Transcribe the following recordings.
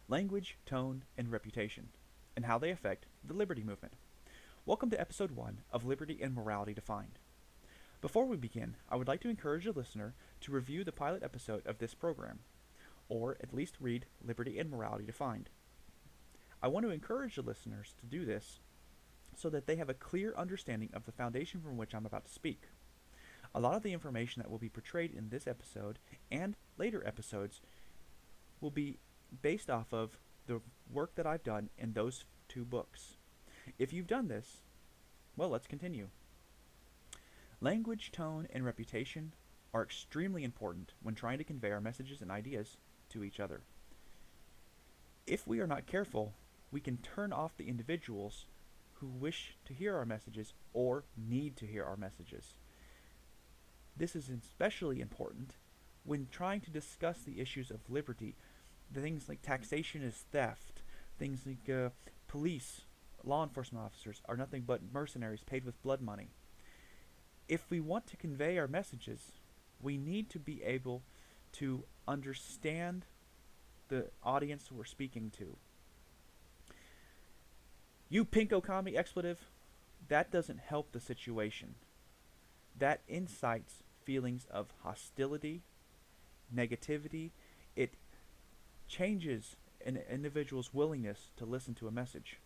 language, tone, and reputation, and how they affect the liberty movement. Welcome to episode 1 of Liberty and Morality Defined. Before we begin, I would like to encourage the listener to review the pilot episode of this program, or at least read Liberty and Morality Defined. I want to encourage the listeners to do this so that they have a clear understanding of the foundation from which I'm about to speak. A lot of the information that will be portrayed in this episode and later episodes will be based off of the work that I've done in those two books. If you've done this, well, let's continue. Language, tone, and reputation are extremely important when trying to convey our messages and ideas to each other. If we are not careful, we can turn off the individuals who wish to hear our messages or need to hear our messages. This is especially important when trying to discuss the issues of liberty. The things like taxation is theft, things like police, law enforcement officers are nothing but mercenaries paid with blood money. If we want to convey our messages, we need to be able to understand the audience we're speaking to. You pinko commie expletive, that doesn't help the situation. That incites feelings of hostility, negativity. It changes an individual's willingness to listen to a message.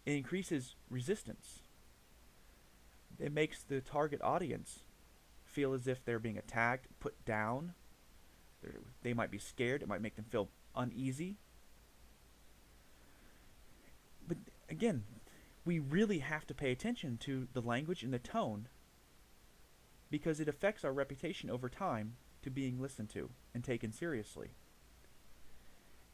It increases resistance. It makes the target audience feel as if they're being attacked, put down. They might be scared. It might make them feel uneasy. But again, we really have to pay attention to the language and the tone because it affects our reputation over time to being listened to and taken seriously.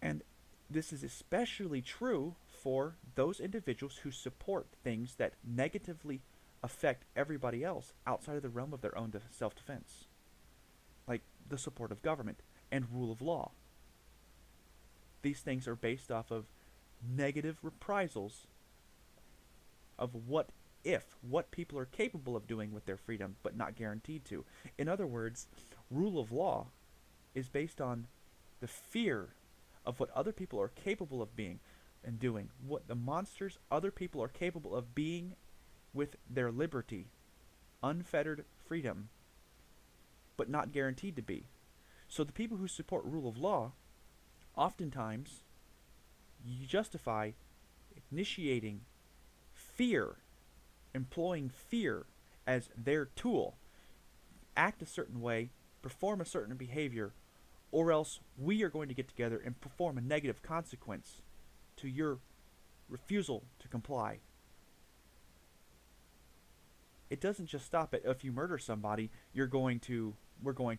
And this is especially true for those individuals who support things that negatively affect everybody else outside of the realm of their own self-defense, like the support of government and rule of law. These things are based off of negative reprisals of what people are capable of doing with their freedom but not guaranteed to. In other words, rule of law is based on the fear of what other people are capable of being and doing, what the monsters other people are capable of being with their liberty, unfettered freedom, but not guaranteed to be. So the people who support rule of law, oftentimes, you justify initiating fear, employing fear as their tool, act a certain way, perform a certain behavior, or else we are going to get together and perform a negative consequence to your refusal to comply. It doesn't just stop at if you murder somebody, we're going to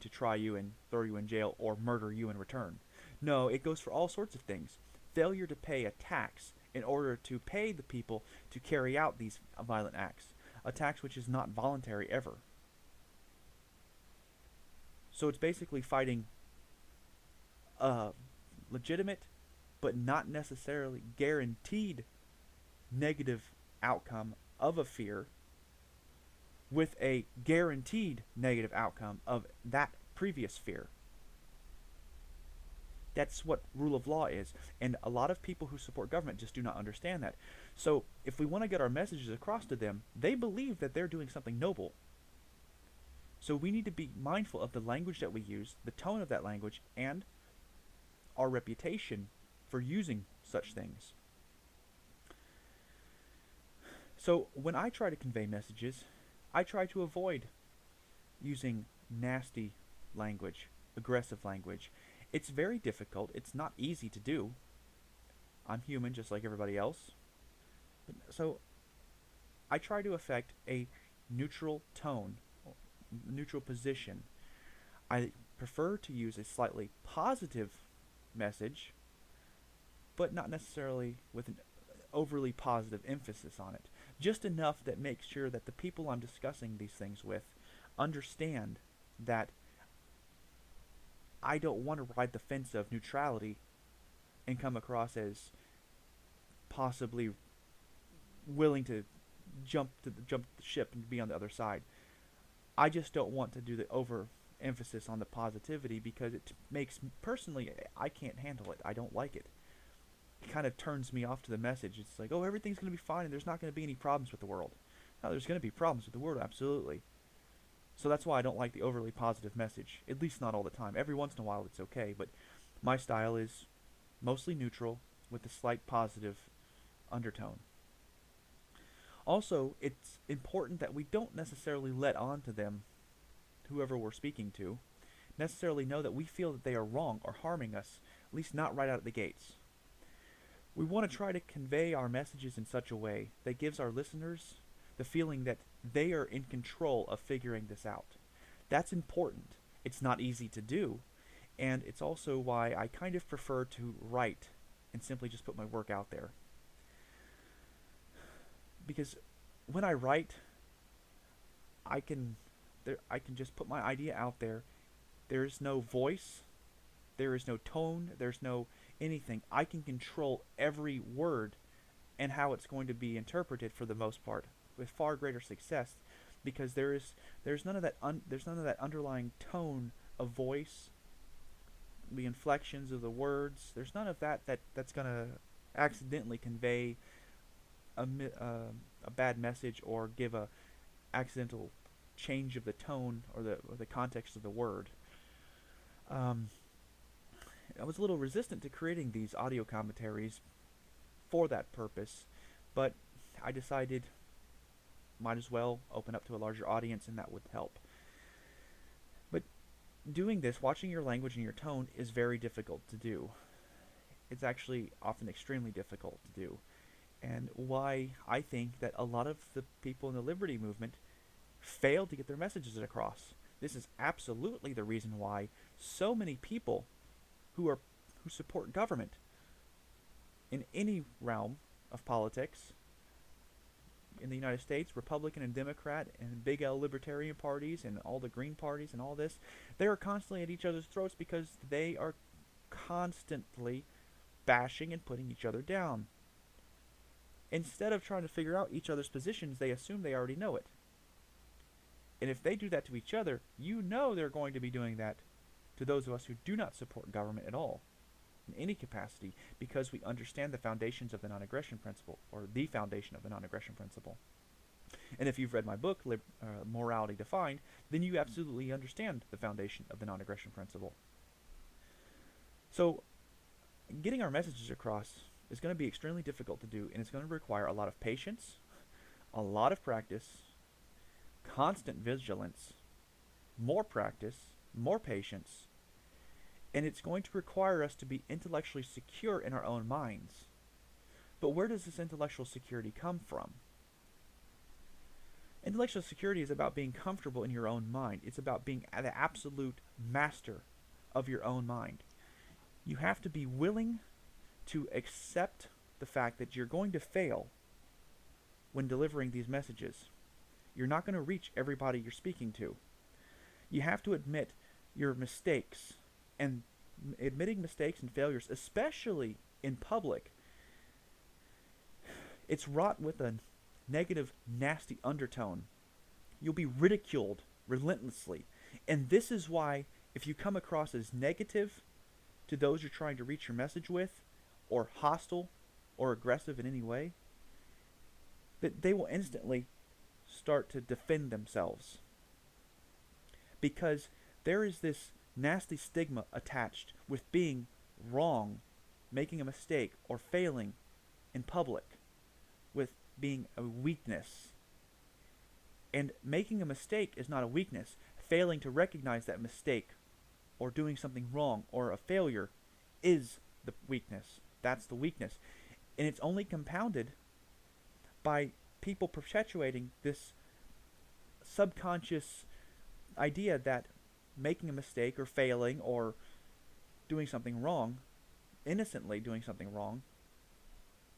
try you and throw you in jail or murder you in return. No, it goes for all sorts of things. Failure to pay a tax in order to pay the people to carry out these violent acts. A tax which is not voluntary ever. So it's basically fighting a legitimate but not necessarily guaranteed negative outcome of a fear with a guaranteed negative outcome of that previous fear. That's what rule of law is, and a lot of people who support government just do not understand that. So if we want to get our messages across to them, they believe that they're doing something noble. So we need to be mindful of the language that we use, the tone of that language, and our reputation for using such things. So when I try to convey messages, I try to avoid using nasty language, aggressive language. It's very difficult. It's not easy to do. I'm human just like everybody else. So I try to affect a neutral tone, neutral position. I prefer to use a slightly positive message, but not necessarily with an overly positive emphasis on it. Just enough that makes sure that the people I'm discussing these things with understand that I don't want to ride the fence of neutrality and come across as possibly willing to jump the ship and be on the other side. I just don't want to do the overemphasis on the positivity because it makes, personally, I can't handle it. I don't like it. it kind of turns me off to the message. It's like, oh, everything's going to be fine and there's not going to be any problems with the world. No, there's going to be problems with the world, absolutely. So that's why I don't like the overly positive message, at least not all the time. Every once in a while it's okay, but my style is mostly neutral with a slight positive undertone. Also, it's important that we don't necessarily let on to them, whoever we're speaking to, necessarily know that we feel that they are wrong or harming us, at least not right out of the gates. We want to try to convey our messages in such a way that gives our listeners the feeling that they are in control of figuring this out. That's important. It's not easy to do, and it's also why I kind of prefer to write and simply just put my work out there. Because when I write, I can just put my idea out there. There is no voice, there is no tone, there's no anything. I can control every word and how it's going to be interpreted for the most part with far greater success, because there's none of that underlying tone of voice, the inflections of the words. There's none of that's going to accidentally convey a bad message or give a accidental change of the tone or the context of the word. I was a little resistant to creating these audio commentaries for that purpose, but I decided might as well open up to a larger audience, and that would help. But doing this, watching your language and your tone, is very difficult to do. It's actually often extremely difficult to do, and why I think that a lot of the people in the liberty movement fail to get their messages across. This is absolutely the reason why so many people who support government in any realm of politics in the United States, Republican and Democrat and big L libertarian parties and all the green parties and all this, they are constantly at each other's throats because they are constantly bashing and putting each other down. Instead of trying to figure out each other's positions, they assume they already know it. And if they do that to each other, you know they're going to be doing that to those of us who do not support government at all, in any capacity, because we understand the foundations of the non-aggression principle, or the foundation of the non-aggression principle. And if you've read my book, Morality Defined, then you absolutely understand the foundation of the non-aggression principle. So, getting our messages across is going to be extremely difficult to do, and it's going to require a lot of patience, a lot of practice, constant vigilance, more practice, more patience, and it's going to require us to be intellectually secure in our own minds. But where does this intellectual security come from? Intellectual security is about being comfortable in your own mind. It's about being the absolute master of your own mind. You have to be willing to accept the fact that you're going to fail when delivering these messages. You're not going to reach everybody you're speaking to. You have to admit your mistakes, and admitting mistakes and failures, especially in public, it's wrought with a negative, nasty undertone. You'll be ridiculed relentlessly. And this is why, if you come across as negative to those you're trying to reach your message with, or hostile or aggressive in any way, that they will instantly start to defend themselves. Because there is this nasty stigma attached with being wrong, making a mistake, or failing in public, with being a weakness. And making a mistake is not a weakness. Failing to recognize that mistake, or doing something wrong, or a failure, is the weakness. That's the weakness. And it's only compounded by people perpetuating this subconscious idea that making a mistake or failing or doing something wrong, innocently doing something wrong,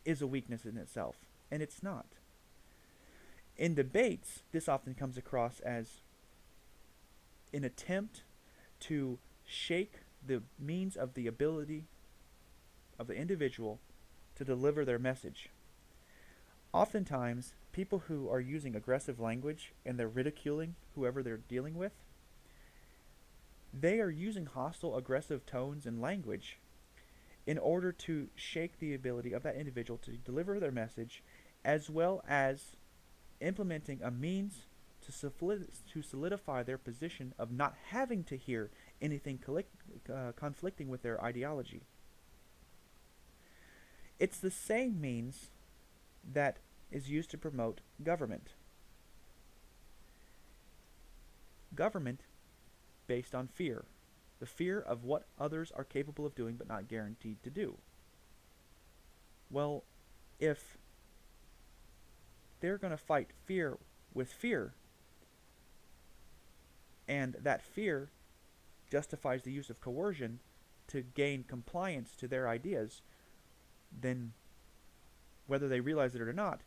is a weakness in itself. And it's not. In debates, this often comes across as an attempt to shake the means of the ability of the individual to deliver their message. Oftentimes, people who are using aggressive language and they're ridiculing whoever they're dealing with, they are using hostile, aggressive tones and language in order to shake the ability of that individual to deliver their message, as well as implementing a means to solidify their position of not having to hear anything conflicting with their ideology. It's the same means that is used to promote government. Government based on fear. The fear of what others are capable of doing but not guaranteed to do. Well, if they're going to fight fear with fear, and that fear justifies the use of coercion to gain compliance to their ideas, then whether they realize it or not,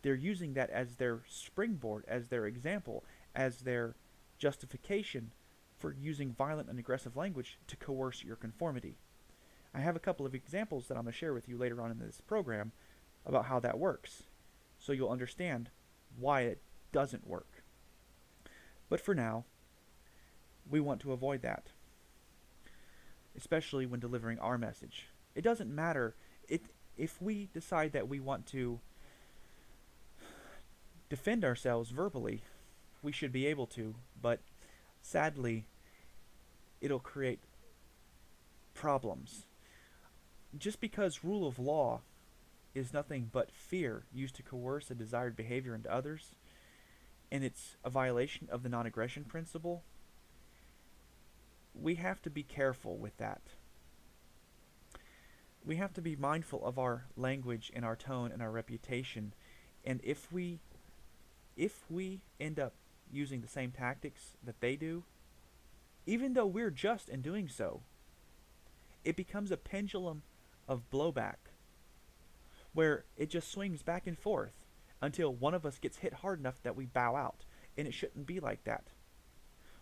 they're using that as their springboard, as their example, as their justification for using violent and aggressive language to coerce your conformity. I have a couple of examples that I'm going to share with you later on in this program about how that works, so you'll understand why it doesn't work. But for now, we want to avoid that, especially when delivering our message. It doesn't matter if we decide that we want to defend ourselves verbally, we should be able to, but sadly, it'll create problems. Just because rule of law is nothing but fear used to coerce a desired behavior into others, and it's a violation of the non-aggression principle, we have to be careful with that. We have to be mindful of our language and our tone and our reputation, and if we end up using the same tactics that they do, even though we're just in doing so, it becomes a pendulum of blowback, where it just swings back and forth until one of us gets hit hard enough that we bow out, and it shouldn't be like that.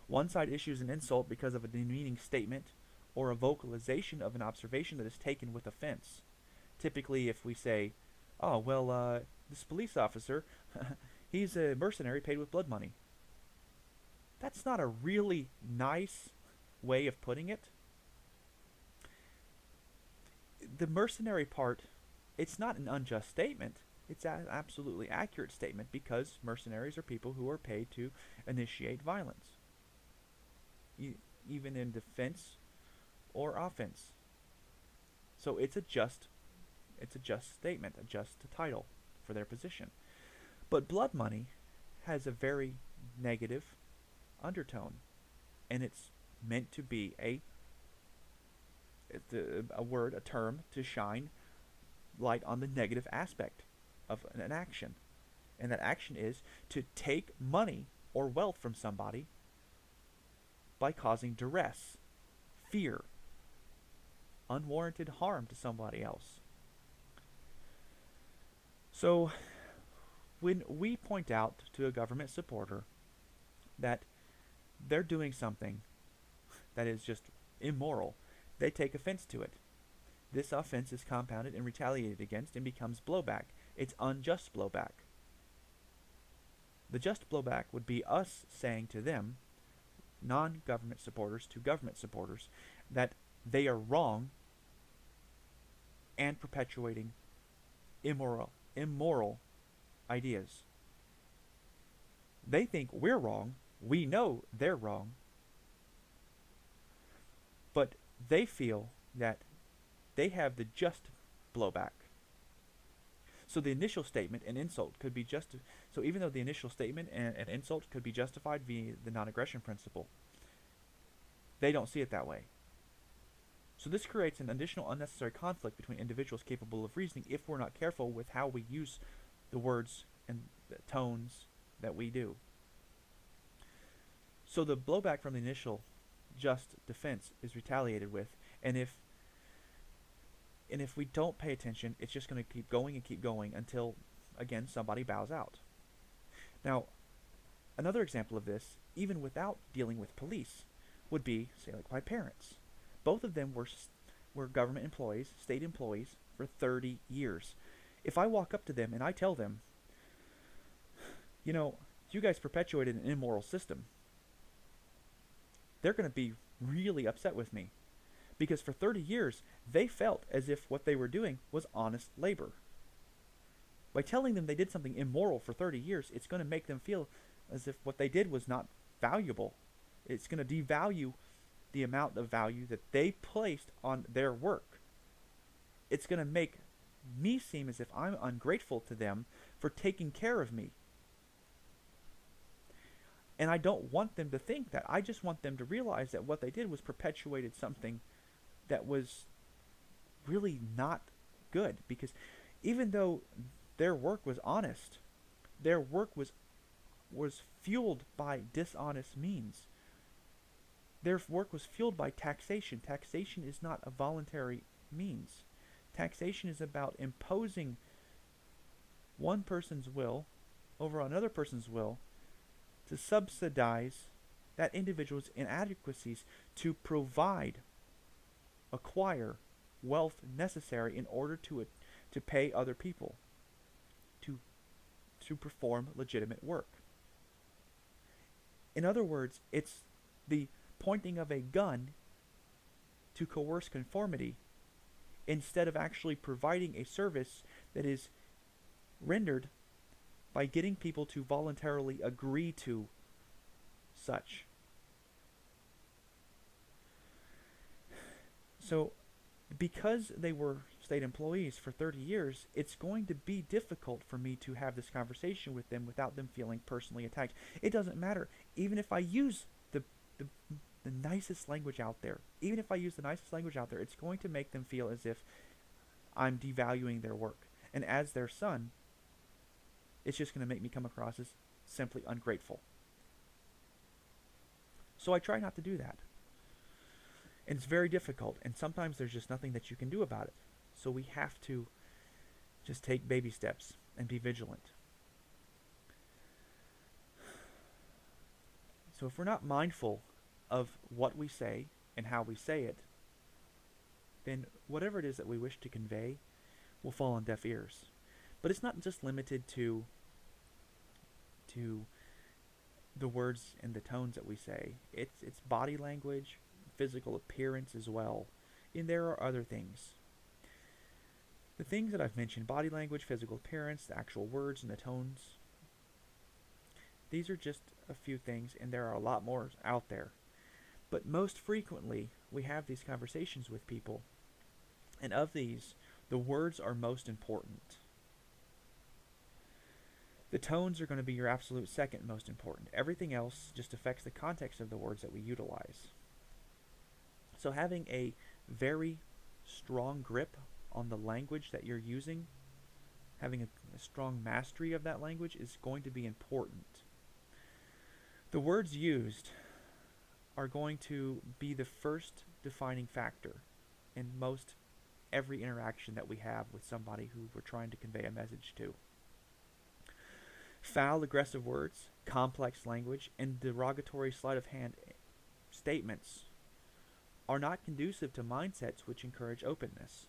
One side issues an insult because of a demeaning statement or a vocalization of an observation that is taken with offense. Typically, if we say, oh, well, this police officer, he's a mercenary paid with blood money. That's not a really nice way of putting it. The mercenary part, it's not an unjust statement. It's an absolutely accurate statement, because mercenaries are people who are paid to initiate violence, even in defense or offense. So it's a just statement, a just title for their position. But blood money has a very negative undertone, and it's meant to be a term to shine light on the negative aspect of an action. And that action is to take money or wealth from somebody by causing duress, fear, unwarranted harm to somebody else. So when we point out to a government supporter that they're doing something that is just immoral, they take offense to it. This offense is compounded and retaliated against and becomes blowback. It's unjust blowback. The just blowback would be us saying to them, non-government supporters to government supporters, that they are wrong and perpetuating immoral ideas. They think we're wrong. We know they're wrong. But they feel that they have the just blowback. So the initial statement and insult could be so even though the initial statement and insult could be justified via the non-aggression principle, they don't see it that way. So this creates an additional unnecessary conflict between individuals capable of reasoning if we're not careful with how we use the words and the tones that we do. So the blowback from the initial just defense is retaliated with, and if we don't pay attention, it's just going to keep going until, again, somebody bows out. Now, another example of this, even without dealing with police, would be, say, like my parents. Both of them were government employees, state employees, for 30 years. If I walk up to them and I tell them, you know, you guys perpetuated an immoral system, they're going to be really upset with me. Because for 30 years, they felt as if what they were doing was honest labor. By telling them they did something immoral for 30 years, it's going to make them feel as if what they did was not valuable. It's going to devalue the amount of value that they placed on their work. It's going to make me seem as if I'm ungrateful to them for taking care of me. And I don't want them to think that. I just want them to realize that what they did was perpetuated something that was really not good. Because even though their work was honest, their work was fueled by dishonest means. Their work was fueled by taxation. Taxation is not a voluntary means. Taxation is about imposing one person's will over another person's will to subsidize that individual's inadequacies to acquire wealth necessary in order to pay other people to perform legitimate work. In other words, it's the pointing of a gun to coerce conformity instead of actually providing a service that is rendered by getting people to voluntarily agree to such. So, because they were state employees for 30 years, it's going to be difficult for me to have this conversation with them without them feeling personally attacked. It doesn't matter. Even if I use the nicest language out there, it's going to make them feel as if I'm devaluing their work. And as their son, it's just going to make me come across as simply ungrateful. So I try not to do that. And it's very difficult, and sometimes there's just nothing that you can do about it. So we have to just take baby steps and be vigilant. So if we're not mindful of what we say and how we say it, then whatever it is that we wish to convey will fall on deaf ears. But it's not just limited to the words and the tones that we say. It's body language, physical appearance as well. And there are other things. The things that I've mentioned, body language, physical appearance, the actual words and the tones, these are just a few things, and there are a lot more out there. But most frequently, we have these conversations with people, and of these, the words are most important. The tones are going to be your absolute second most important. Everything else just affects the context of the words that we utilize. So having a very strong grip on the language that you're using, having a strong mastery of that language is going to be important. The words used are going to be the first defining factor in most every interaction that we have with somebody who we're trying to convey a message to. Foul, aggressive words, complex language, and derogatory sleight of hand statements are not conducive to mindsets which encourage openness.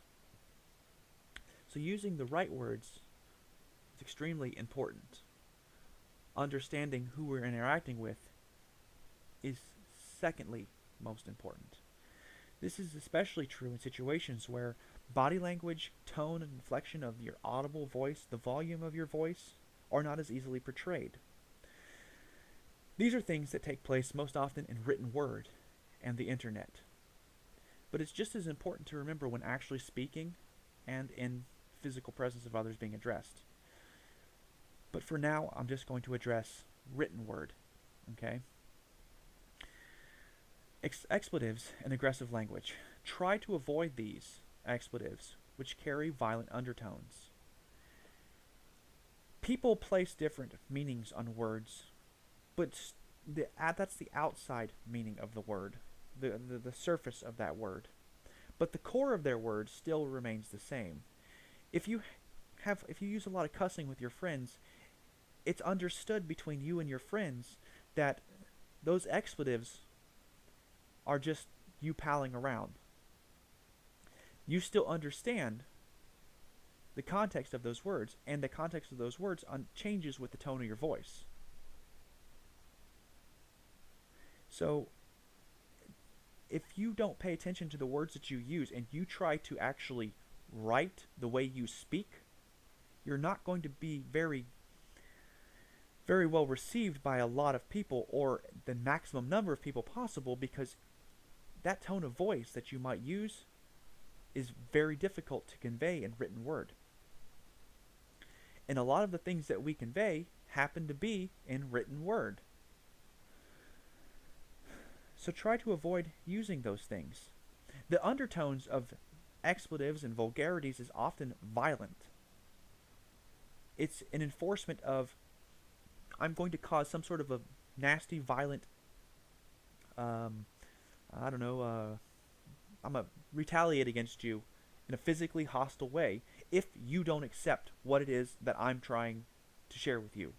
So using the right words is extremely important. Understanding who we're interacting with is secondly most important. This is especially true in situations where body language, tone, and inflection of your audible voice, the volume of your voice, are not as easily portrayed. These are things that take place most often in written word and the internet. But it's just as important to remember when actually speaking and in physical presence of others being addressed. But for now, I'm just going to address written word, okay? Expletives and aggressive language. Try to avoid these expletives, which carry violent undertones. People place different meanings on words, but that's the outside meaning of the word, the surface of that word. But the core of their words still remains the same. If you use a lot of cussing with your friends, it's understood between you and your friends that those expletives are just you palling around. You still understand the context of those words, and the context of those words changes with the tone of your voice. So if you don't pay attention to the words that you use and you try to actually write the way you speak, you're not going to be very well received by a lot of people, or the maximum number of people possible, because that tone of voice that you might use is very difficult to convey in written word. And a lot of the things that we convey happen to be in written word. So try to avoid using those things. The undertones of expletives and vulgarities is often violent. It's an enforcement of, I'm going to cause some sort of a nasty, violent, I'm going to retaliate against you in a physically hostile way if you don't accept what it is that I'm trying to share with you.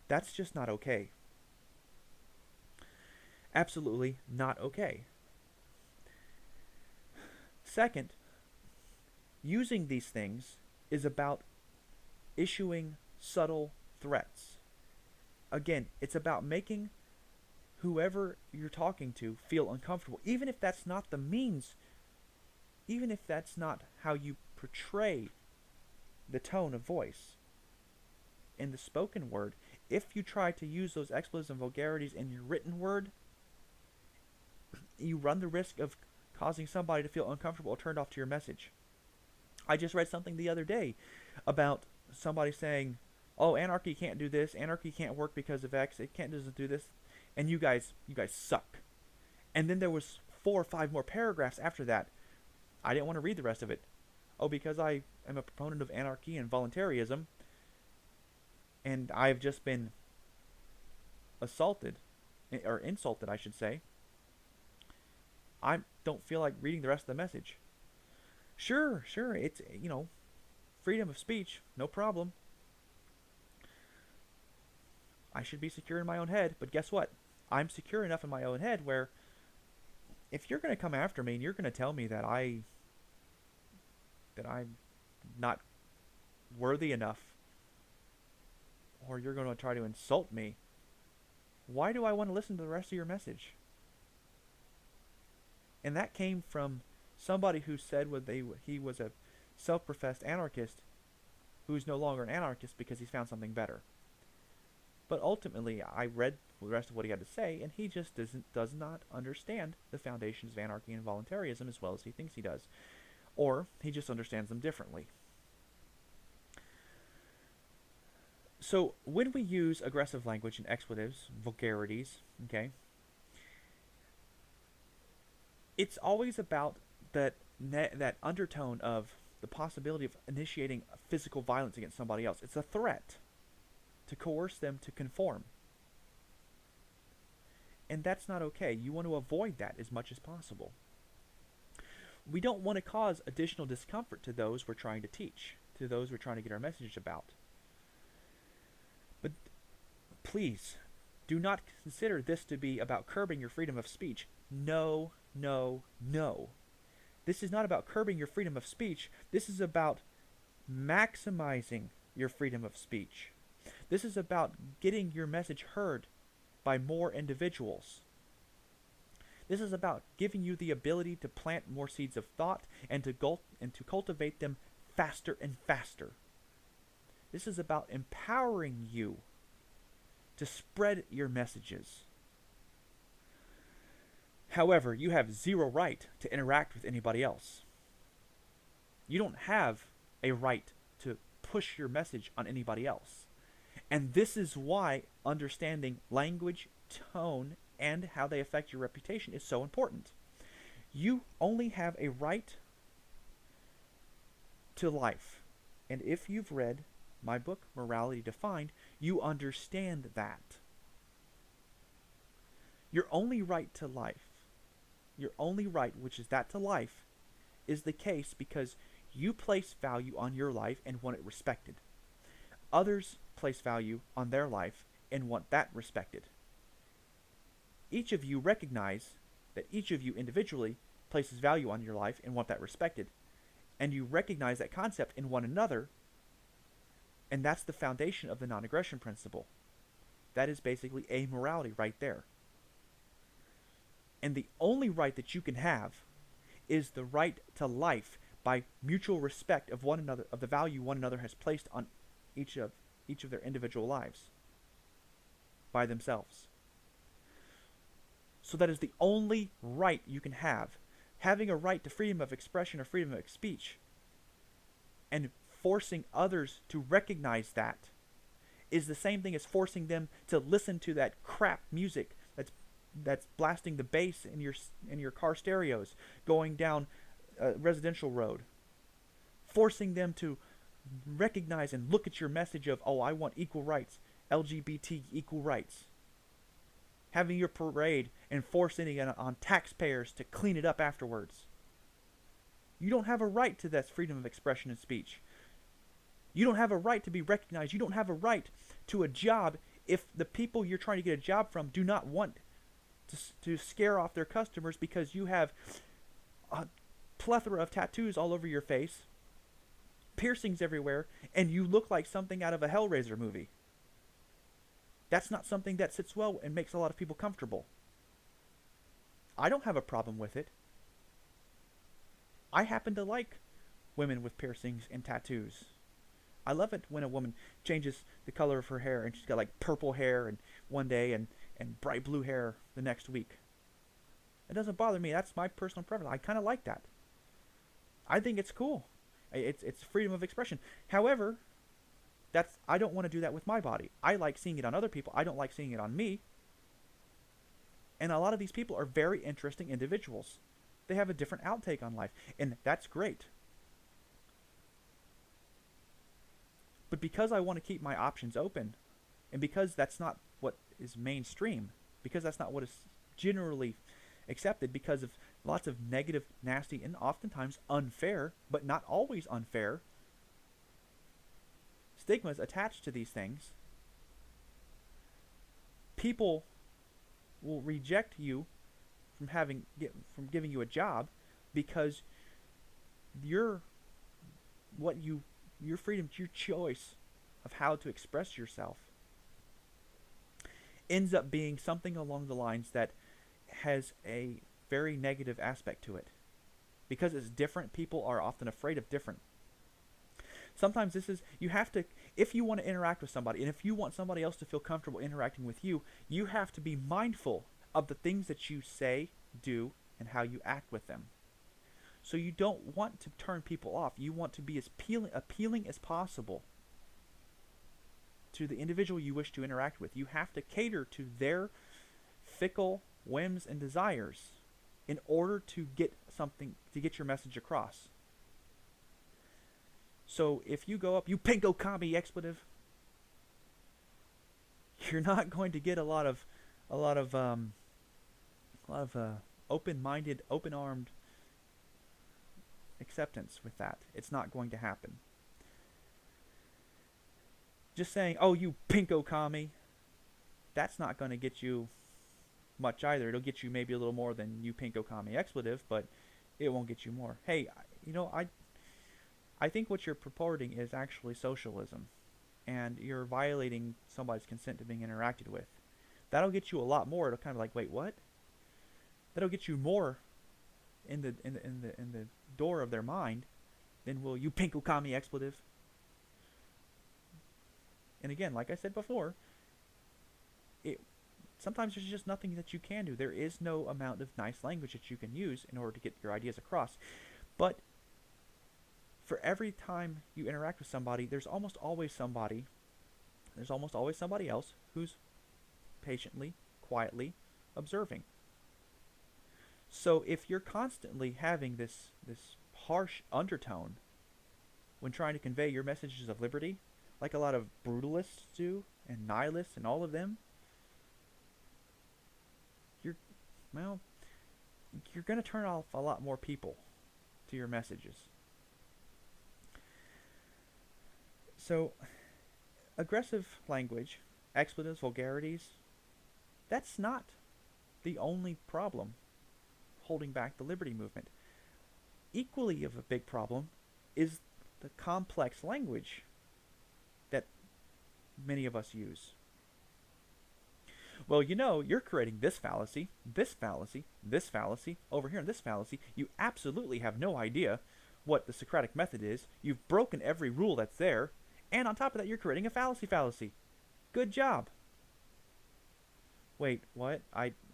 That's just not okay. Absolutely not okay. Second, using these things is about issuing subtle threats. Again, it's about making whoever you're talking to feel uncomfortable, even if that's not the means, even if that's not how you portray the tone of voice in the spoken word. If you try to use those expletives and vulgarities in your written word, you run the risk of causing somebody to feel uncomfortable or turned off to your message. I just read something the other day about somebody saying, oh, anarchy can't do this, anarchy can't work because of X, it doesn't do this, and you guys suck. And then there was 4 or 5 more paragraphs after that. I didn't want to read the rest of it. Oh, because I am a proponent of anarchy and voluntarism, and I've just been assaulted, or insulted, I should say. I don't feel like reading the rest of the message. Sure, it's, freedom of speech, no problem. I should be secure in my own head, but guess what? I'm secure enough in my own head where if you're going to come after me and you're going to tell me that I'm not worthy enough, or you're going to try to insult me, why do I want to listen to the rest of your message? And that came from somebody who said he was a self-professed anarchist who's no longer an anarchist because he's found something better. But ultimately, I read the rest of what he had to say, and he just does not understand the foundations of anarchy and voluntarism as well as he thinks he does. Or he just understands them differently. So when we use aggressive language and expletives, vulgarities, okay, it's always about that undertone of the possibility of initiating physical violence against somebody else. It's a threat to coerce them to conform. And that's not okay. You want to avoid that as much as possible. We don't want to cause additional discomfort to those we're trying to teach, to those we're trying to get our message about. But please, do not consider this to be about curbing your freedom of speech. No, no, no. This is not about curbing your freedom of speech. This is about maximizing your freedom of speech. This is about getting your message heard by more individuals. This is about giving you the ability to plant more seeds of thought and to cultivate them faster and faster. This is about empowering you to spread your messages. However, you have zero right to interact with anybody else. You don't have a right to push your message on anybody else. And this is why understanding language, tone, and how they affect your reputation is so important. You only have a right to life. And if you've read my book, Morality Defined, you understand that. Your only right to life, your only right, which is that to life, is the case because you place value on your life and want it respected. Others place value on their life and want that respected. Each of you recognize that each of you individually places value on your life and want that respected. And you recognize that concept in one another, and that's the foundation of the non-aggression principle. That is basically amorality right there. And the only right that you can have is the right to life by mutual respect of one another, of the value one another has placed on each of their individual lives by themselves. So that is the only right you can have. Having a right to freedom of expression or freedom of speech and forcing others to recognize that is the same thing as forcing them to listen to that crap music that's blasting the bass in your car stereos going down a residential road. Forcing them to recognize and look at your message of, oh, I want equal rights, LGBT equal rights. Having your parade and forcing it on taxpayers to clean it up afterwards. You don't have a right to that freedom of expression and speech. You don't have a right to be recognized. You don't have a right to a job if the people you're trying to get a job from do not want to scare off their customers because you have a plethora of tattoos all over your face, piercings everywhere, and you look like something out of a Hellraiser movie. That's not something that sits well and makes a lot of people comfortable. I don't have a problem with it. I happen to like women with piercings and tattoos. I love it when a woman changes the color of her hair and she's got like purple hair and one day and bright blue hair the next week. It doesn't bother me. That's my personal preference. I kind of like that. I think it's cool. It's freedom of expression. However, I don't want to do that with my body. I like seeing it on other people. I don't like seeing it on me. And a lot of these people are very interesting individuals. They have a different outtake on life, and that's great. But because I want to keep my options open, and because that's not what is mainstream, because that's not what is generally accepted, because of lots of negative, nasty, and oftentimes unfair, but not always unfair, stigmas attached to these things, people will reject you from giving you a job because your freedom, your choice of how to express yourself ends up being something along the lines that has a very negative aspect to it. Because it's different, people are often afraid of different. Sometimes you have to, if you want to interact with somebody, and if you want somebody else to feel comfortable interacting with you, you have to be mindful of the things that you say, do, and how you act with them. So you don't want to turn people off. You want to be as appealing as possible to the individual you wish to interact with. You have to cater to their fickle whims and desires in order to get your message across. So if you go up, you pinko commie expletive, you're not going to get a lot of open-minded, open-armed acceptance with that. It's not going to happen. Just saying, oh, you pinko commie, that's not going to get you much either. It'll get you maybe a little more than you pinko commie expletive, but it won't get you more. Hey, I think what you're purporting is actually socialism, and you're violating somebody's consent to being interacted with. That'll get you a lot more. It'll kind of like, wait, what? That'll get you more in the door of their mind than will you pinko commie expletive. And again, like I said before, sometimes there's just nothing that you can do. There is no amount of nice language that you can use in order to get your ideas across. But for every time you interact with somebody, there's almost always somebody else who's patiently, quietly observing. So if you're constantly having this harsh undertone when trying to convey your messages of liberty, like a lot of brutalists do, and nihilists and all of them, you're going to turn off a lot more people to your messages. So, aggressive language, expletives, vulgarities, that's not the only problem holding back the liberty movement. Equally of a big problem is the complex language that many of us use. Well, you're creating this fallacy, this fallacy, this fallacy, over here in this fallacy. You absolutely have no idea what the Socratic method is. You've broken every rule that's there. And on top of that, you're creating a fallacy. Good job. Wait, what?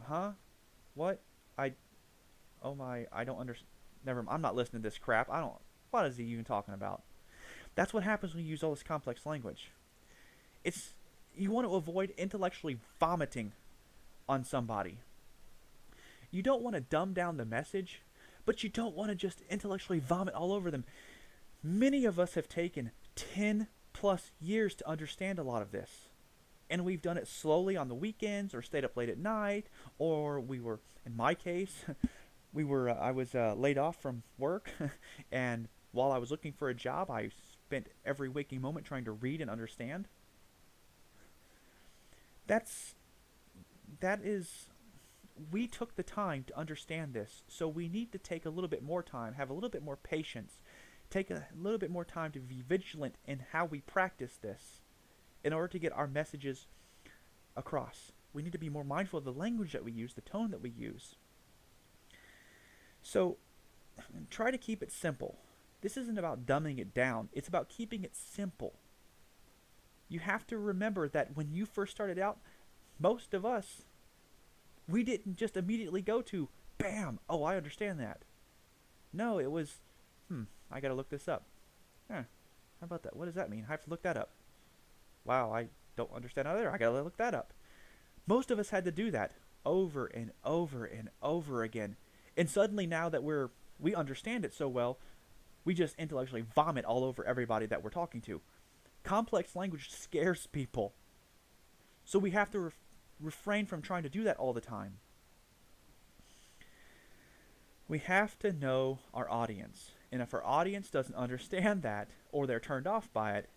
Huh? What? I, oh my, I don't understand. Never mind. I'm not listening to this crap. What is he even talking about? That's what happens when you use all this complex language. You want to avoid intellectually vomiting on somebody. You don't want to dumb down the message, but you don't want to just intellectually vomit all over them. Many of us have taken 10 plus years to understand a lot of this. And we've done it slowly on the weekends, or stayed up late at night, or in my case, I was laid off from work, and while I was looking for a job, I spent every waking moment trying to read and understand. We took the time to understand this, so we need to take a little bit more time, have a little bit more patience, take a little bit more time to be vigilant in how we practice this in order to get our messages across. We need to be more mindful of the language that we use, the tone that we use. So, try to keep it simple. This isn't about dumbing it down. It's about keeping it simple. You have to remember that when you first started out, most of us, we didn't just immediately go to, bam, oh, I understand that. No, it was, I gotta look this up. How about that? What does that mean? I have to look that up. Wow, I don't understand either. I gotta look that up. Most of us had to do that over and over and over again. And suddenly now that we understand it so well, we just intellectually vomit all over everybody that we're talking to. Complex language scares people. So we have to refrain from trying to do that all the time. We have to know our audience. And if our audience doesn't understand that, or they're turned off by it,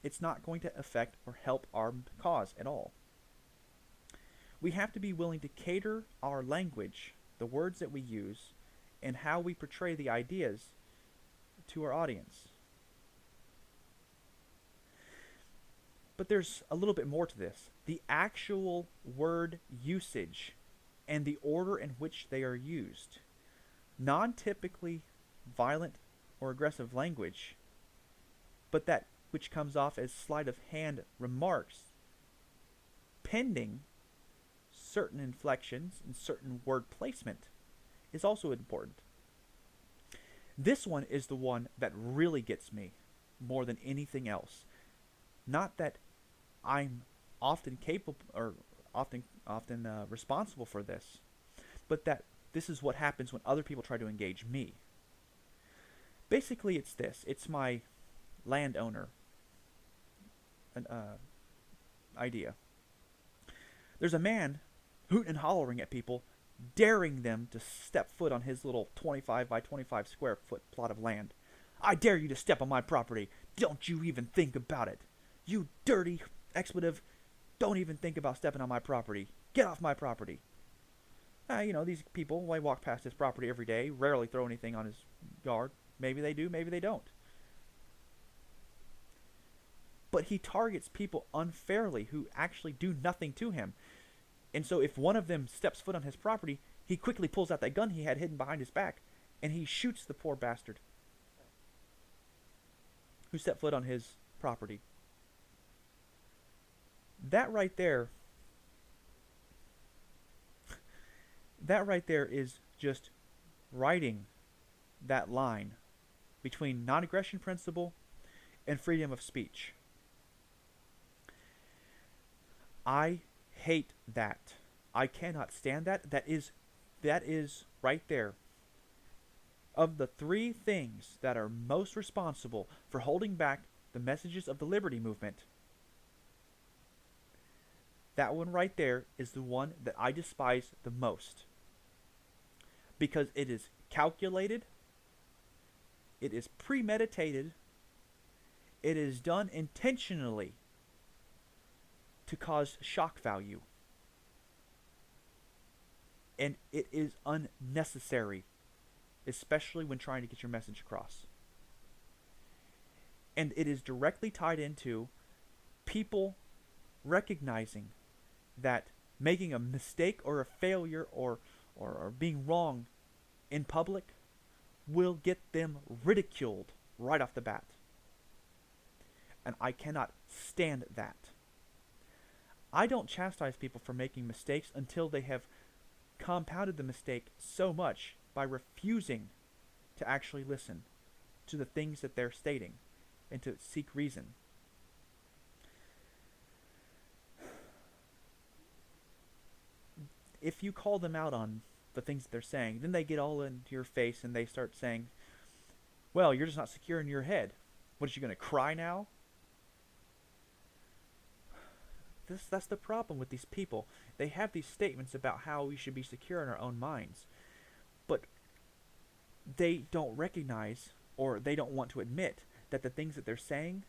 it's not going to affect or help our cause at all. We have to be willing to cater our language, the words that we use, and how we portray the ideas to our audience. But there's a little bit more to this. The actual word usage and the order in which they are used. Non-typically violent or aggressive language, but that which comes off as sleight of hand remarks, pending certain inflections and certain word placement, is also important. This one is the one that really gets me more than anything else. Not that I'm often capable or often responsible for this, but that this is what happens when other people try to engage me. Basically, it's this. It's my landowner idea. There's a man hooting and hollering at people, daring them to step foot on his little 25 by 25 square foot plot of land. I dare you to step on my property. Don't you even think about it. You dirty expletive. Don't even think about stepping on my property. Get off my property. These people, I walk past his property every day, rarely throw anything on his yard. Maybe they do, maybe they don't. But he targets people unfairly who actually do nothing to him. And so if one of them steps foot on his property, he quickly pulls out that gun he had hidden behind his back, and he shoots the poor bastard who stepped foot on his property. That right there is just writing that line between non-aggression principle and freedom of speech. I hate that. I cannot stand that. That is right there. Of the three things that are most responsible for holding back the messages of the liberty movement, that one right there is the one that I despise the most. Because it is calculated, it is premeditated, it is done intentionally to cause shock value. And it is unnecessary, especially when trying to get your message across. And it is directly tied into people recognizing that making a mistake or a failure or being wrong in public will get them ridiculed right off the bat. And I cannot stand that. I don't chastise people for making mistakes until they have compounded the mistake so much by refusing to actually listen to the things that they're stating and to seek reason. If you call them out on the things that they're saying, then they get all into your face and they start saying, well, you're just not secure in your head. What, is you going to cry now? That's the problem with these people. They have these statements about how we should be secure in our own minds, but they don't recognize, or they don't want to admit, that the things that they're saying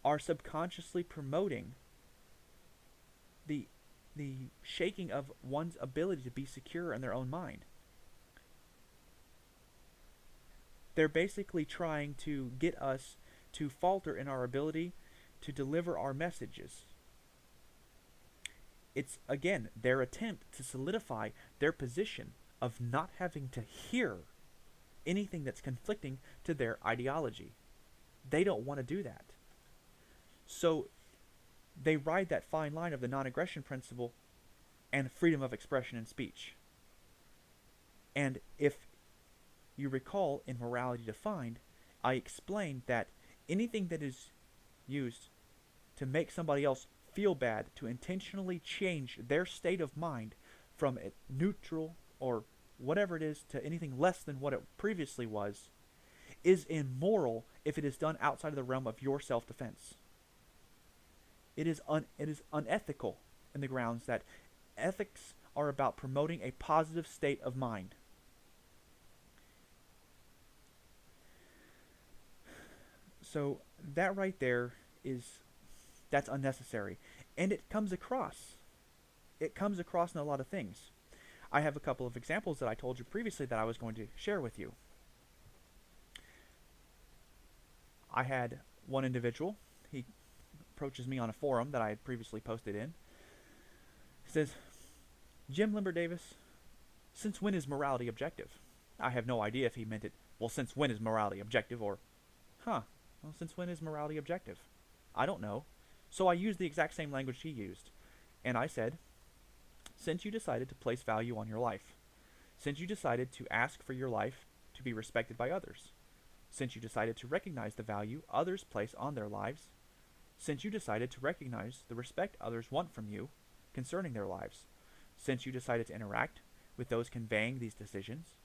are subconsciously promoting the shaking of one's ability to be secure in their own mind. They're basically trying to get us to falter in our ability to deliver our messages. It's, again, their attempt to solidify their position of not having to hear anything that's conflicting to their ideology. They don't want to do that. So they ride that fine line of the non-aggression principle and freedom of expression and speech. And if you recall in Morality Defined, I explained that anything that is used to make somebody else feel bad, to intentionally change their state of mind from neutral or whatever it is to anything less than what it previously was, is immoral if it is done outside of the realm of your self-defense. It is unethical in the grounds that ethics are about promoting a positive state of mind. So that right there that's unnecessary. And it comes across. It comes across in a lot of things. I have a couple of examples that I told you previously that I was going to share with you. I had one individual. He approaches me on a forum that I had previously posted in. He says, Jim Limber Davis, since when is morality objective? I have no idea if he meant it, well, since when is morality objective, or, well, since when is morality objective? I don't know. So I used the exact same language he used. And I said, since you decided to place value on your life, since you decided to ask for your life to be respected by others, since you decided to recognize the value others place on their lives, since you decided to recognize the respect others want from you concerning their lives, since you decided to interact with those conveying these decisions,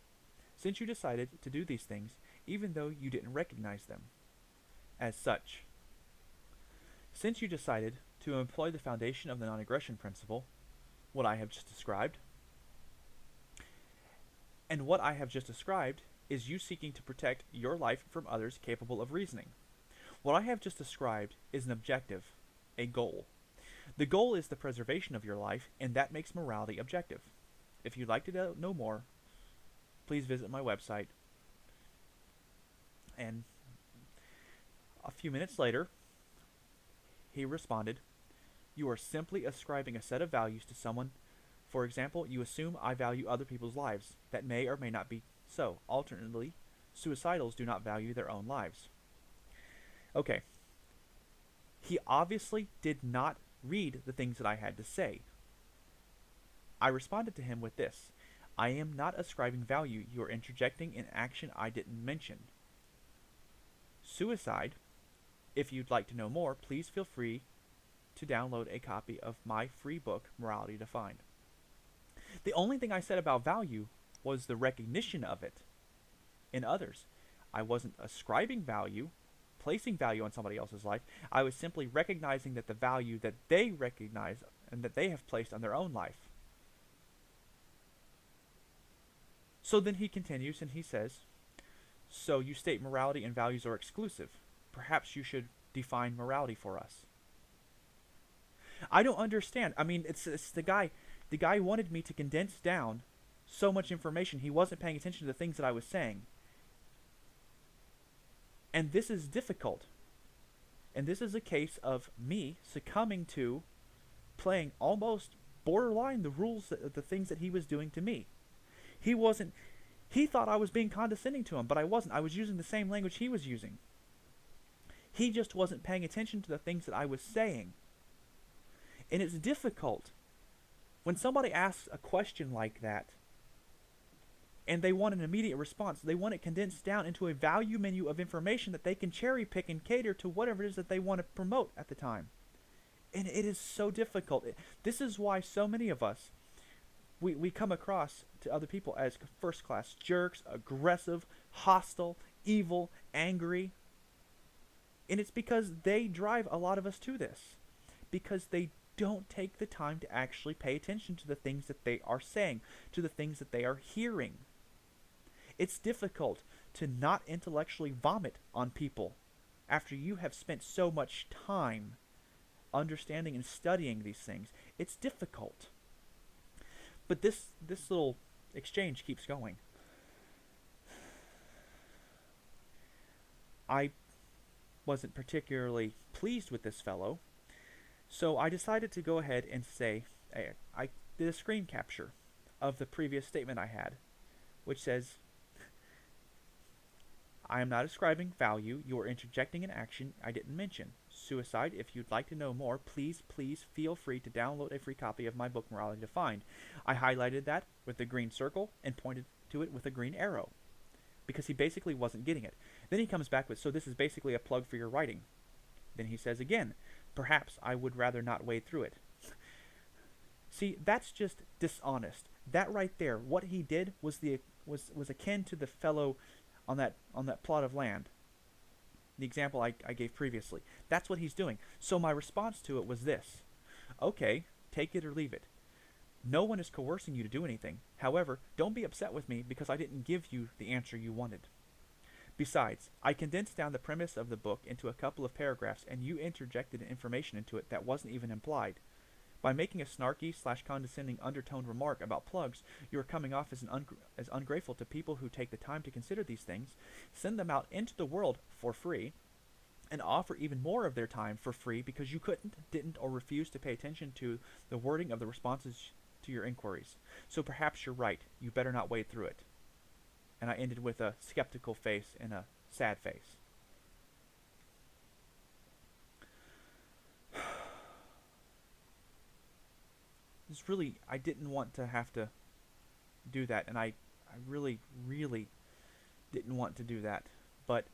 since you decided to do these things even though you didn't recognize them as such, since you decided to employ the foundation of the non-aggression principle, what I have just described, and what I have just described is you seeking to protect your life from others capable of reasoning. What I have just described is an objective, a goal. The goal is the preservation of your life, and that makes morality objective. If you'd like to know more, please visit my website. And a few minutes later, he responded, you are simply ascribing a set of values to someone. For example, you assume I value other people's lives. That may or may not be so. Alternately, suicidals do not value their own lives. Okay. He obviously did not read the things that I had to say. I responded to him with this. I am not ascribing value. You are interjecting an action I didn't mention. Suicide. If you'd like to know more, please feel free to download a copy of my free book, Morality Defined. The only thing I said about value was the recognition of it in others. I wasn't ascribing value, placing value on somebody else's life. I was simply recognizing that the value that they recognize and that they have placed on their own life. So then he continues and he says, so you state morality and values are exclusive. Perhaps you should define morality for us. I don't understand. I mean, it's the guy. The guy wanted me to condense down so much information. He wasn't paying attention to the things that I was saying. And this is difficult. And this is a case of me succumbing to playing almost borderline the rules, the things that he was doing to me. He wasn't. He thought I was being condescending to him, but I wasn't. I was using the same language he was using. He just wasn't paying attention to the things that I was saying. And it's difficult when somebody asks a question like that and they want an immediate response. They want it condensed down into a value menu of information that they can cherry pick and cater to whatever it is that they want to promote at the time. And it is so difficult. This is why so many of us, we come across to other people as first-class jerks, aggressive, hostile, evil, angry. And it's because they drive a lot of us to this. Because they don't take the time to actually pay attention to the things that they are saying, to the things that they are hearing. It's difficult to not intellectually vomit on people after you have spent so much time understanding and studying these things. It's difficult. But this little exchange keeps going. I wasn't particularly pleased with this fellow, so I decided to go ahead and say, I did a screen capture of the previous statement I had, which says, I am not ascribing value. You are interjecting an action I didn't mention. Suicide. If you'd like to know more, please feel free to download a free copy of my book, Morality Defined. I highlighted that with the green circle and pointed to it with a green arrow, because he basically wasn't getting it. Then he comes back with, so this is basically a plug for your writing. Then he says again, perhaps I would rather not wade through it. See, that's just dishonest. That right there, what he did was akin to the fellow on that plot of land, the example I gave previously. That's what he's doing. So my response to it was this: okay, take it or leave it. No one is coercing you to do anything. However, don't be upset with me because I didn't give you the answer you wanted. Besides, I condensed down the premise of the book into a couple of paragraphs, and you interjected information into it that wasn't even implied. By making a snarky/condescending undertoned remark about plugs, you are coming off as ungrateful to people who take the time to consider these things, send them out into the world for free, and offer even more of their time for free because you couldn't, didn't, or refused to pay attention to the wording of the responses to your inquiries. So perhaps you're right. You better not wade through it. And I ended with a skeptical face and a sad face. It's really, I didn't want to have to do that, and I really, really didn't want to do that. But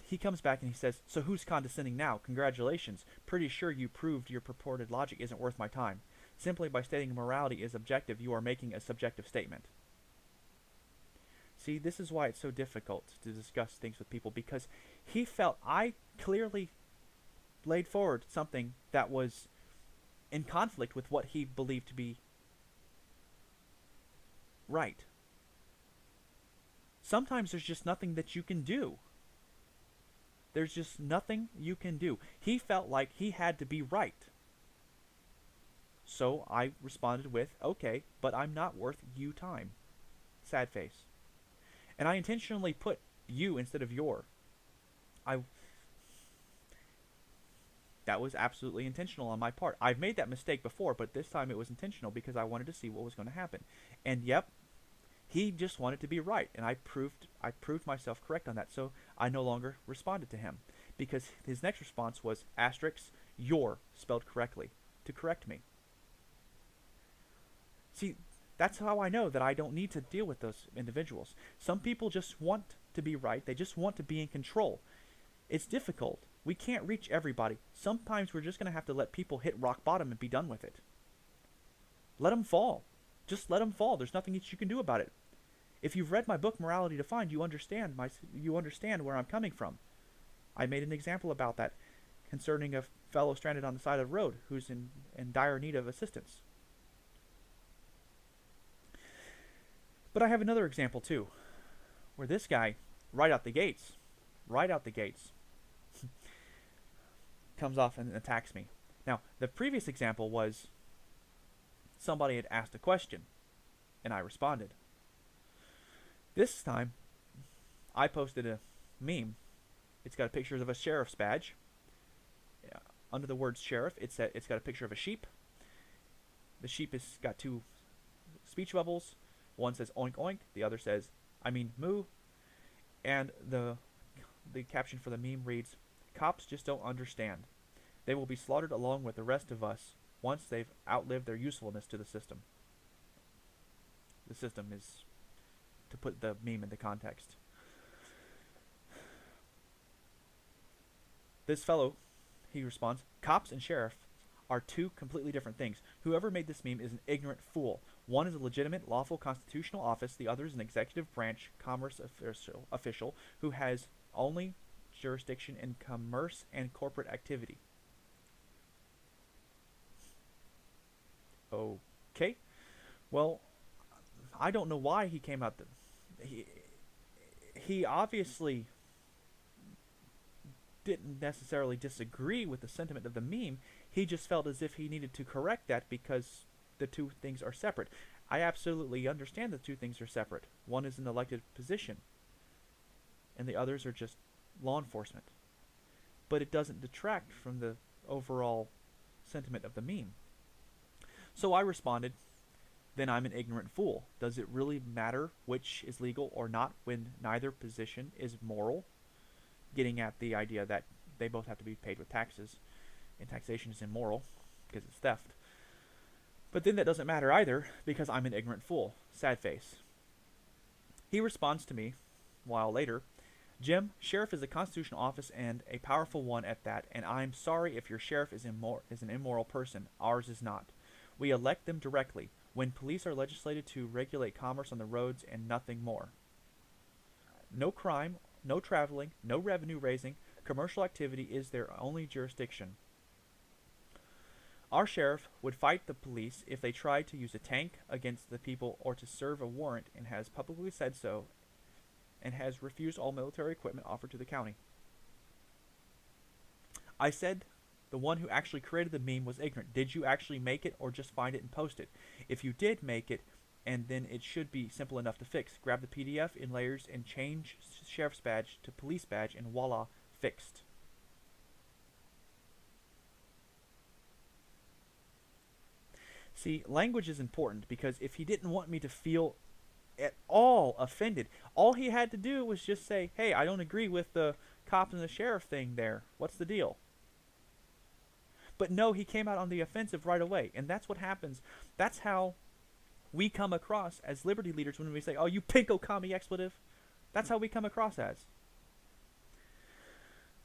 he comes back and he says, so who's condescending now? Congratulations. Pretty sure you proved your purported logic isn't worth my time. Simply by stating morality is objective, you are making a subjective statement. See, this is why it's so difficult to discuss things with people, because he felt I clearly laid forward something that was in conflict with what he believed to be right. Sometimes there's just nothing that you can do. There's just nothing you can do. He felt like he had to be right. So I responded with, okay, but I'm not worth you time. Sad face. And I intentionally put you instead of your. That was absolutely intentional on my part. I've made that mistake before, but this time it was intentional because I wanted to see what was going to happen. And yep, he just wanted to be right, and I proved myself correct on that. So I no longer responded to him because his next response was asterisk your spelled correctly to correct me. See, that's how I know that I don't need to deal with those individuals. Some people just want to be right. They just want to be in control. It's difficult. We can't reach everybody. Sometimes we're just going to have to let people hit rock bottom and be done with it. Let them fall. Just let them fall. There's nothing that you can do about it. If you've read my book, Morality Defined, you understand where I'm coming from. I made an example about that concerning a fellow stranded on the side of the road who's in dire need of assistance. But I have another example too, where this guy, right out the gates, comes off and attacks me. Now, the previous example was somebody had asked a question, and I responded. This time, I posted a meme. It's got a picture of a sheriff's badge. Under the word sheriff, it's got a picture of a sheep The sheep has got two speech bubbles. One says oink oink, the other says I mean moo, and the caption for the meme reads, "Cops just don't understand. They will be slaughtered along with the rest of us once they've outlived their usefulness to the system." The system is, to put the meme into context. This fellow, he responds, "Cops and sheriff are two completely different things. Whoever made this meme is an ignorant fool. One is a legitimate, lawful constitutional office. The other is an executive branch commerce official who has only jurisdiction in commerce and corporate activity." Okay. Well, I don't know why he came out. He obviously didn't necessarily disagree with the sentiment of the meme. He just felt as if he needed to correct that because the two things are separate. I absolutely understand the two things are separate. One is an elected position, and the others are just law enforcement. But it doesn't detract from the overall sentiment of the meme. So I responded, "Then I'm an ignorant fool. Does it really matter which is legal or not when neither position is moral?" Getting at the idea that they both have to be paid with taxes, and taxation is immoral because it's theft. But then that doesn't matter either because I'm an ignorant fool. Sad face. He responds to me a while later, "Jim, sheriff is a constitutional office and a powerful one at that, and I'm sorry if your sheriff is an immoral person. Ours is not. We elect them directly, when police are legislated to regulate commerce on the roads and nothing more. No crime, no traveling, no revenue raising. Commercial activity is their only jurisdiction. Our sheriff would fight the police if they tried to use a tank against the people or to serve a warrant, and has publicly said so, and has refused all military equipment offered to the county." I said the one who actually created the meme was ignorant. Did you actually make it or just find it and post it? If you did make it, and then it should be simple enough to fix. Grab the PDF in layers and change sheriff's badge to police badge, and voila, fixed. See, language is important because if he didn't want me to feel at all offended, all he had to do was just say, "Hey, I don't agree with the cop and the sheriff thing there. What's the deal?" But no, he came out on the offensive right away, and that's what happens. That's how we come across as liberty leaders when we say, "Oh, you pinko commie expletive." That's how we come across as.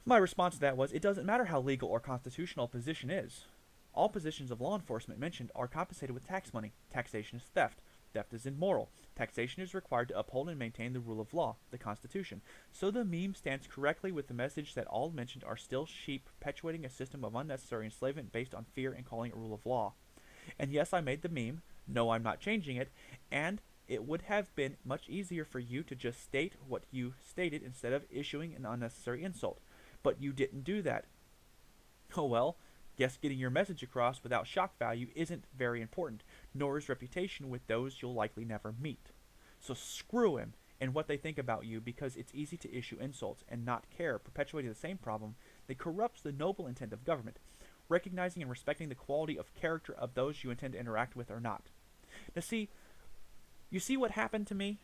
My response to that was, it doesn't matter how legal or constitutional a position is. All positions of law enforcement mentioned are compensated with tax money. Taxation is theft. Theft is immoral. Taxation is required to uphold and maintain the rule of law, the Constitution. So the meme stands correctly with the message that all mentioned are still sheep perpetuating a system of unnecessary enslavement based on fear and calling it rule of law. And yes, I made the meme. No, I'm not changing it. And it would have been much easier for you to just state what you stated instead of issuing an unnecessary insult. But you didn't do that. Oh well. Guess getting your message across without shock value isn't very important, nor is reputation with those you'll likely never meet. So screw him and what they think about you, because it's easy to issue insults and not care, perpetuating the same problem that corrupts the noble intent of government, recognizing and respecting the quality of character of those you intend to interact with or not. Now you see what happened to me?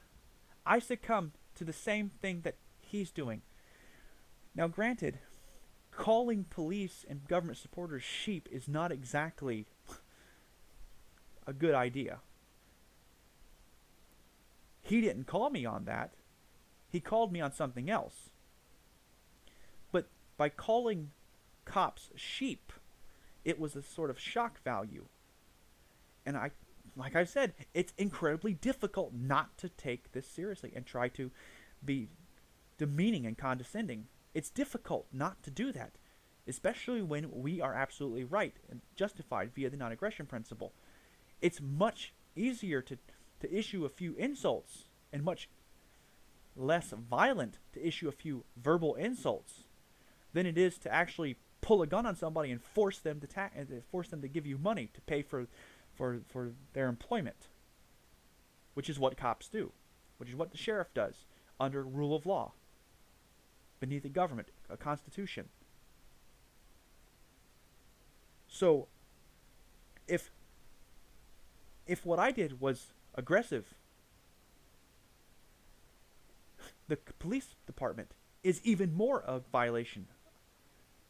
I succumbed to the same thing that he's doing. Now granted, calling police and government supporters sheep is not exactly a good idea. He didn't call me on that. He called me on something else. But by calling cops sheep, it was a sort of shock value. And like I've said, it's incredibly difficult not to take this seriously and try to be demeaning and condescending. It's difficult not to do that, especially when we are absolutely right and justified via the non-aggression principle. It's much easier to issue a few insults and much less violent to issue a few verbal insults than it is to actually pull a gun on somebody and force them to give you money to pay for their employment, which is what cops do, which is what the sheriff does under rule of law. Beneath a government, a constitution. So, if If what I did was aggressive, the police department is even more a violation.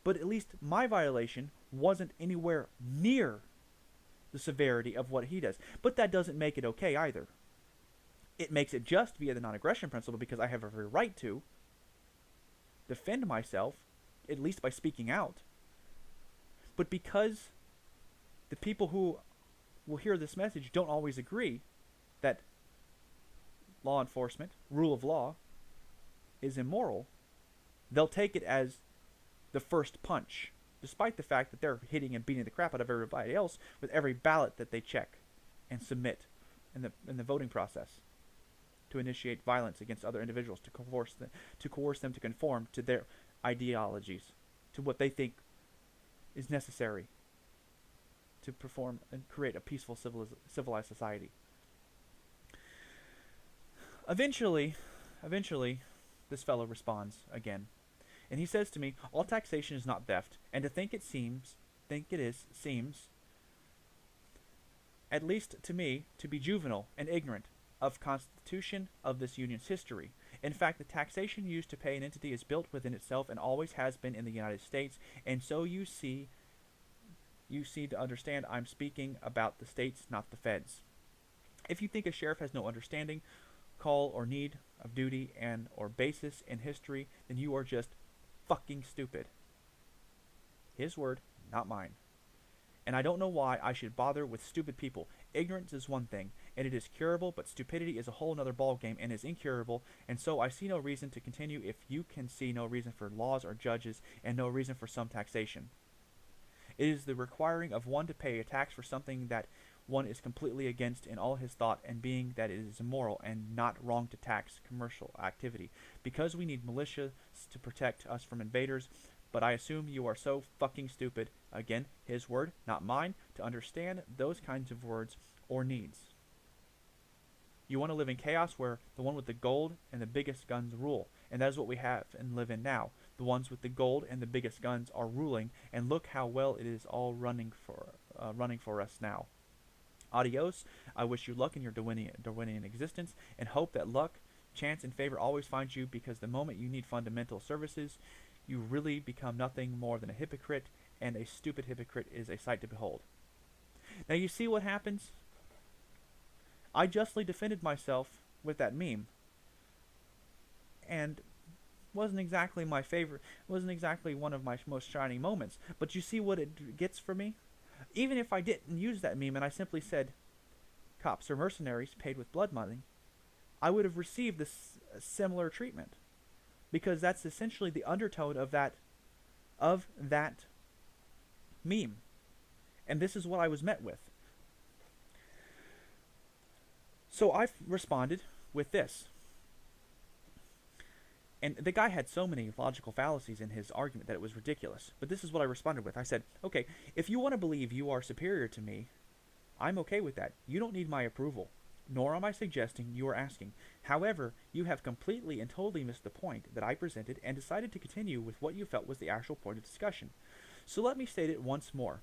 But at least my violation wasn't anywhere near the severity of what he does. But that doesn't make it okay either. It makes it just via the non-aggression principle because I have every right to defend myself, at least by speaking out. But because the people who will hear this message don't always agree that law enforcement, rule of law, is immoral, they'll take it as the first punch, despite the fact that they're hitting and beating the crap out of everybody else with every ballot that they check and submit in the voting process to initiate violence against other individuals, to coerce them to conform to their ideologies, to what they think is necessary to perform and create a peaceful civilized society. Eventually, this fellow responds again, and he says to me, "All taxation is not theft, and to think it seems, at least to me, to be juvenile and ignorant of constitution of this union's history. In fact, the taxation used to pay an entity is built within itself and always has been in the United States, and so you see to understand I'm speaking about the states, not the feds. If you think a sheriff has no understanding, call or need of duty and or basis in history, then you are just fucking stupid." His word, not mine. And I don't know why I should bother with stupid people. Ignorance is one thing, and it is curable, but stupidity is a whole other ballgame and is incurable, and so I see no reason to continue if you can see no reason for laws or judges and no reason for some taxation. It is the requiring of one to pay a tax for something that one is completely against in all his thought, and being that it is immoral and not wrong to tax commercial activity, because we need militia to protect us from invaders. But I assume you are so fucking stupid, again, his word, not mine, to understand those kinds of words or needs. You want to live in chaos where the one with the gold and the biggest guns rule, and that is what we have and live in now. The ones with the gold and the biggest guns are ruling, and look how well it is all running for us now. Adios. I wish you luck in your Darwinian existence, and hope that luck, chance, and favor always finds you, because the moment you need fundamental services, you really become nothing more than a hypocrite, and a stupid hypocrite is a sight to behold. Now you see what happens? I justly defended myself with that meme, and wasn't exactly my favorite, wasn't exactly one of my most shining moments, but you see what it gets for me? Even if I didn't use that meme and I simply said, "Cops are mercenaries paid with blood money," I would have received this similar treatment, because that's essentially the undertone of that meme, and this is what I was met with. So I responded with this, and the guy had so many logical fallacies in his argument that it was ridiculous, but this is what I responded with. I said, "Okay, if you want to believe you are superior to me, I'm okay with that. You don't need my approval, nor am I suggesting you are asking. However, you have completely and totally missed the point that I presented and decided to continue with what you felt was the actual point of discussion. So let me state it once more.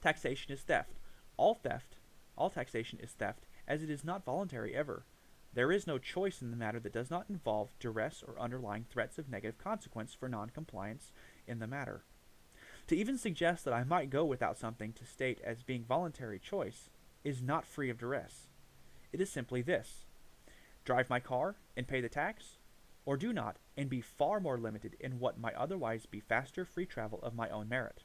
Taxation is theft. All taxation is theft, as it is not voluntary ever. There is no choice in the matter that does not involve duress or underlying threats of negative consequence for non-compliance in the matter. To even suggest that I might go without something to state as being voluntary choice is not free of duress. It is simply this: drive my car and pay the tax, or do not and be far more limited in what might otherwise be faster free travel of my own merit.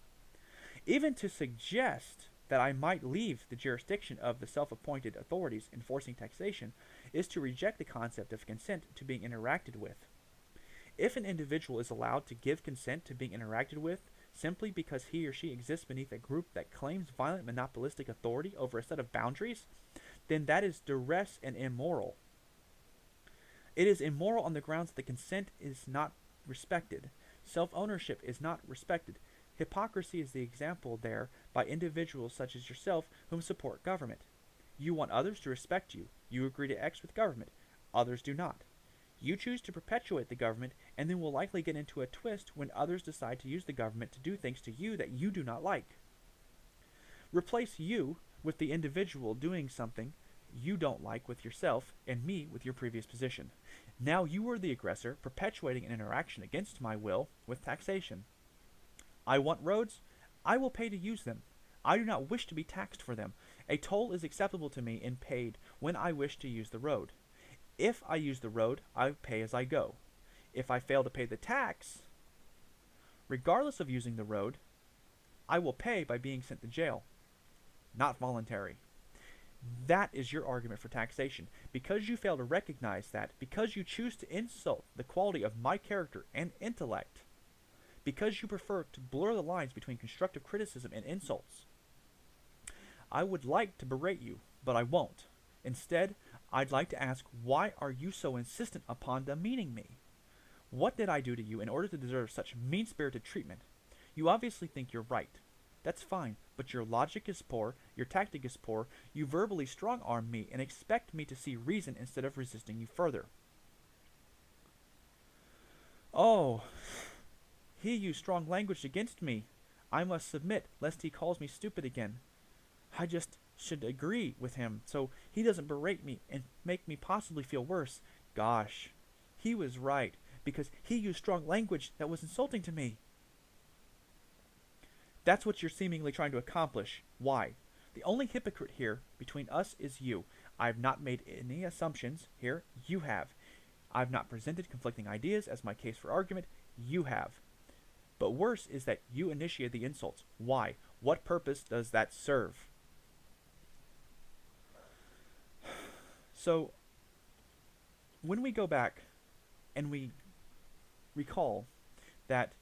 Even to suggest that I might leave the jurisdiction of the self-appointed authorities enforcing taxation is to reject the concept of consent to being interacted with. If an individual is allowed to give consent to being interacted with simply because he or she exists beneath a group that claims violent monopolistic authority over a set of boundaries, then that is duress and immoral. It is immoral on the grounds that the consent is not respected. Self-ownership is not respected. Hypocrisy is the example there by individuals such as yourself whom support government. You want others to respect you. You agree to X with government. Others do not. You choose to perpetuate the government and then will likely get into a twist when others decide to use the government to do things to you that you do not like. Replace you with the individual doing something you don't like with yourself and me with your previous position. Now you are the aggressor, perpetuating an interaction against my will with taxation. I want roads. I will pay to use them. I do not wish to be taxed for them. A toll is acceptable to me and paid when I wish to use the road. If I use the road, I pay as I go. If I fail to pay the tax, regardless of using the road, I will pay by being sent to jail. Not voluntary. That is your argument for taxation. Because you fail to recognize that, because you choose to insult the quality of my character and intellect, because you prefer to blur the lines between constructive criticism and insults, I would like to berate you, but I won't. Instead, I'd like to ask, why are you so insistent upon demeaning me? What did I do to you in order to deserve such mean-spirited treatment? You obviously think you're right. That's fine, but your logic is poor, your tactic is poor, you verbally strong-arm me and expect me to see reason instead of resisting you further. Oh, he used strong language against me. I must submit, lest he calls me stupid again. I just should agree with him, so he doesn't berate me and make me possibly feel worse. Gosh, he was right, because he used strong language that was insulting to me. That's what you're seemingly trying to accomplish. Why? The only hypocrite here between us is you. I have not made any assumptions here. You have. I've not presented conflicting ideas as my case for argument. You have. But worse is that you initiated the insults. Why? What purpose does that serve? So, when we go back and we recall that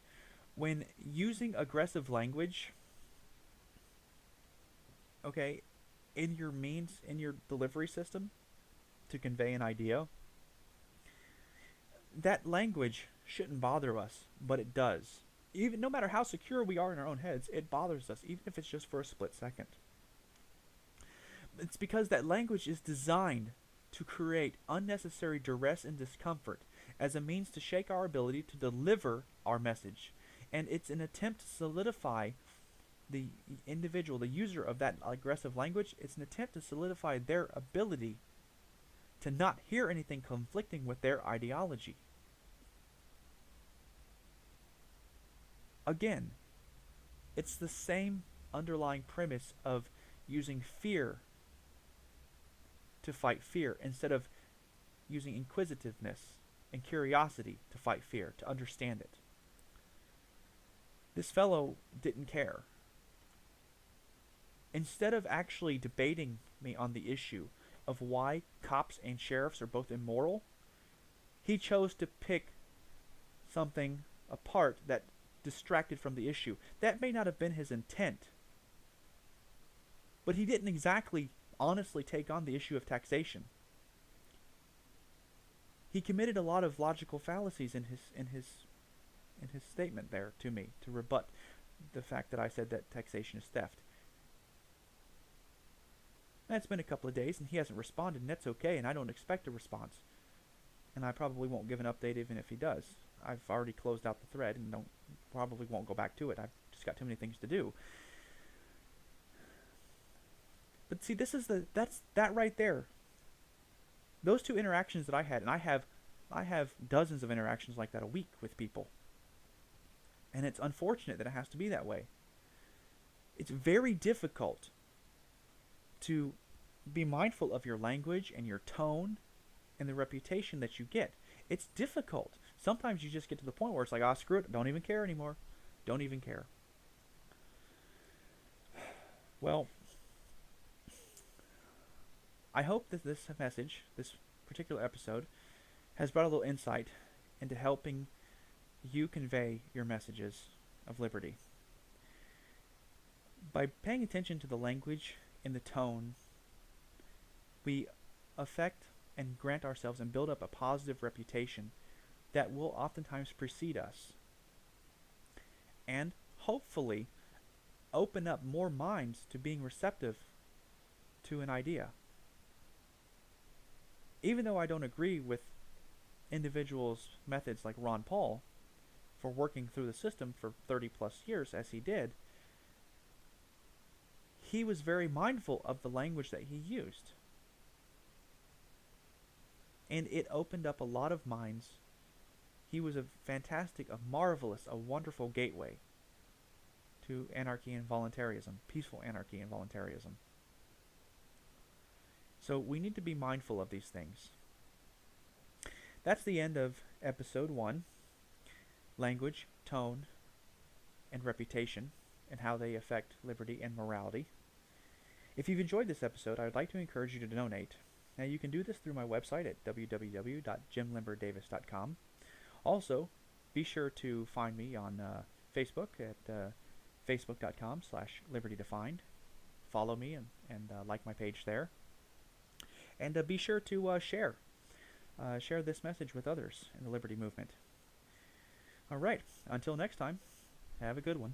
when using aggressive language, okay, in your means, in your delivery system to convey an idea, that language shouldn't bother us, but it does. Even no matter how secure we are in our own heads, it bothers us, even if it's just for a split second. It's because that language is designed to create unnecessary duress and discomfort as a means to shake our ability to deliver our message. And it's an attempt to solidify the individual, the user of that aggressive language. It's an attempt to solidify their ability to not hear anything conflicting with their ideology. Again, it's the same underlying premise of using fear to fight fear instead of using inquisitiveness and curiosity to fight fear, to understand it. This fellow didn't care. Instead of actually debating me on the issue of why cops and sheriffs are both immoral, he chose to pick something apart that distracted from the issue. That may not have been his intent, but he didn't exactly honestly take on the issue of taxation. He committed a lot of logical fallacies in his statement there to me to rebut the fact that I said that taxation is theft. And it's been a couple of days and he hasn't responded, and that's okay, and I don't expect a response. And I probably won't give an update even if he does. I've already closed out the thread and probably won't go back to it. I've just got too many things to do. But see, that's that right there. Those two interactions that I had, and I have dozens of interactions like that a week with people. And it's unfortunate that it has to be that way. It's very difficult to be mindful of your language and your tone and the reputation that you get. It's difficult. Sometimes you just get to the point where it's like, ah, screw it, don't even care anymore. Don't even care. Well, I hope that this message, this particular episode, has brought a little insight into helping you convey your messages of liberty. By paying attention to the language and the tone, we affect and grant ourselves and build up a positive reputation that will oftentimes precede us. And hopefully open up more minds to being receptive to an idea. Even though I don't agree with individuals' methods like Ron Paul for working through the system for 30 plus years as he did, he was very mindful of the language that he used. And it opened up a lot of minds. He was a fantastic, a marvelous, a wonderful gateway to anarchy and voluntarism, peaceful anarchy and voluntarism. So we need to be mindful of these things. That's the end of episode 1, language, tone, and reputation, and how they affect liberty and morality. If you've enjoyed this episode, I would like to encourage you to donate. Now, you can do this through my website at www.jimlimberdavis.com. Also, be sure to find me on Facebook at facebook.com/libertydefined. Follow me and like my page there. And be sure to share this message with others in the liberty movement. All right, until next time, have a good one.